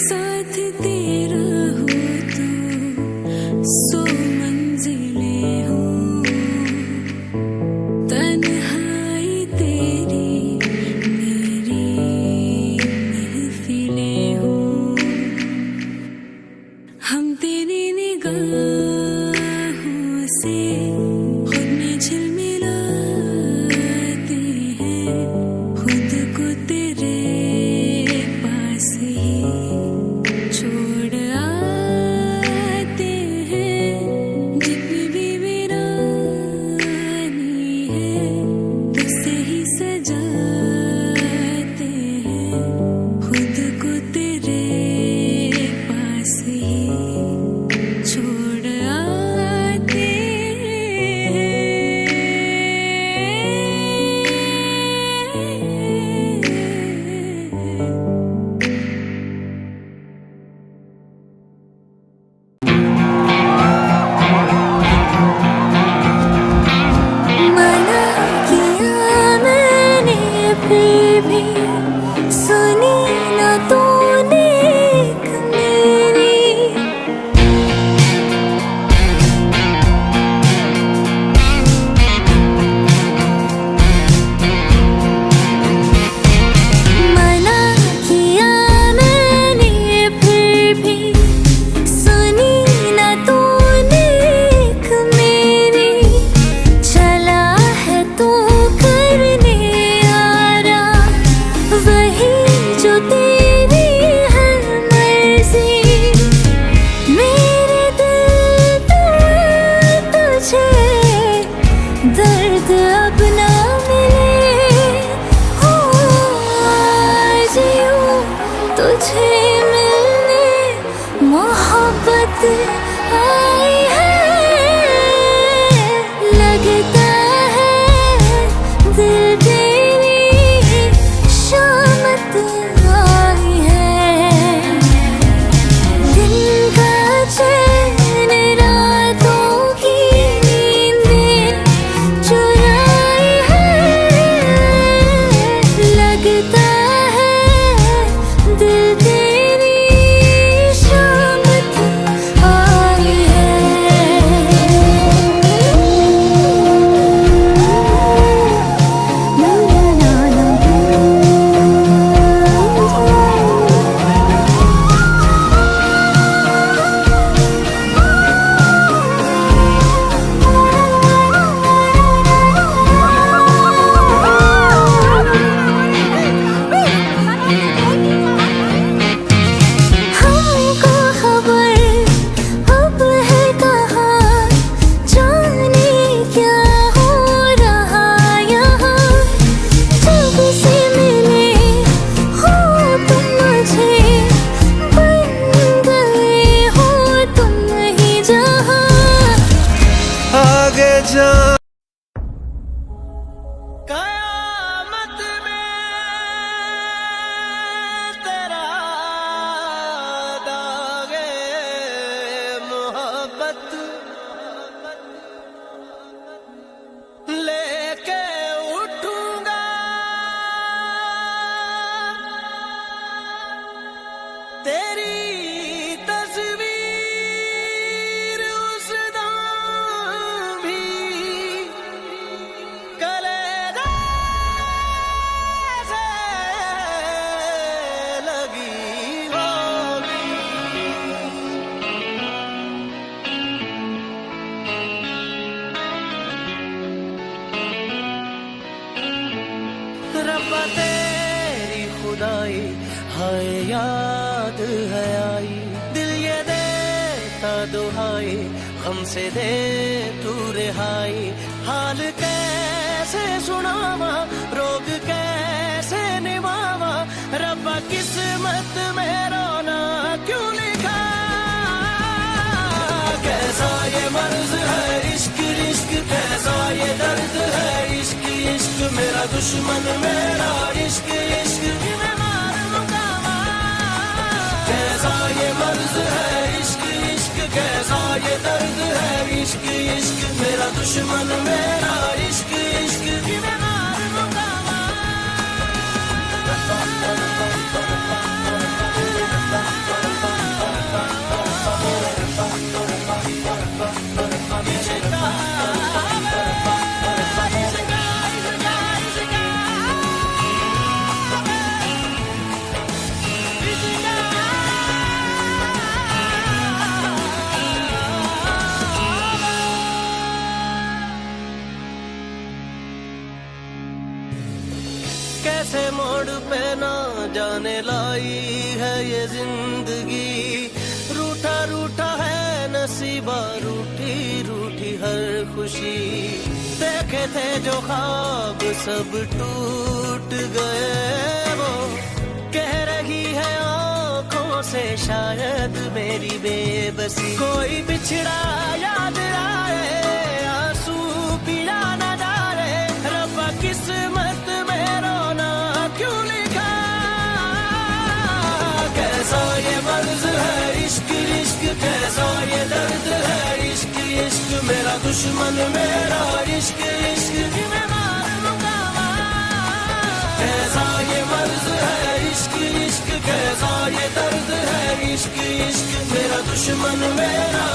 साथ तेरा हो तो 100 मंजिलें हो, तन्हाई तेरी मेरी महफिलें हो। हम तेरी निगाहों से खुद में झिलमिलाते हैं, खुद को तेरे पास ही छोड़ आते हैं। जितनी भी वीरानी है तुझसे ही सजाते हैं, खुद को तेरे पास ही छोड़ आते हैं। मना किया मैंने फिर भी सुनी ना तूने एक मेरी। मना किया मैंने फिर भी सुनी ना तूने एक मेरी। चला है तू करने यारा वही जो तेरी है मर्जी। मेरे दिल पे तुझे दर्द अब ना मिले हो। आज यूं तुझे मिलने मोहब्बत आई है। लगता है दिल तेरी शामत आई है। दिन का चैन रातों की नींदें चुराई है। लगता है दिल तेरी शामत आई है। हमको खबर अब है कहाँ, जाने क्या हो रहा यहाँ। जब से मिले हो तुम मुझे, बन गए हो तुम ही जहाँ। आगे जा कयामत में तेरा दागे मोहब्बत लेके उठूंगा। तेरी तस्वीर उस दाम भी कलेजा से लगी होगी। रब्बा तेरी खुदाई हाय याद है आई। दिल ये देता दुहाई हमसे दे तू रिहाई। हाल कैसे सुनावा रोग कैसे निभावा। रब्बा किस्मत में रोना क्यों लिखा। कैसा ये मर्ज है इश्क इश्क, कैसा ये दर्द है इश्क इश्क। मेरा दुश्मन मेरा इश्क इश्क मैं मार लूंगा। कैसा ये मर्ज है इश्क इश्क, कैसा ये दर्द है इश्क इश्क। मेरा दुश्मन मेरा इश्क इश्क मैं मार लूंगा। Bye. पे ना जाने लाई है ये जिंदगी। रूठा रूठा है नसीबा, रूठी रूठी हर खुशी। देखे थे जो ख्वाब सब टूट गए, वो कह रही है आंखों से शायद मेरी बेबसी। कोई बिछड़ा याद आए, आंसू पिया न जाए, रब्बा किस्मत में रोना क्यों लिखा। कैसा ये मर्ज है इश्क इश्क, कैसा ये दर्द है इश्क इश्क। मेरा दुश्मन मेरा इश्क इश्क, मैं मार लूंगा। कैसा ये मर्ज है इश्क इश्क, कैसा ये दर्द है इश्क इश्क। मेरा दुश्मन मेरा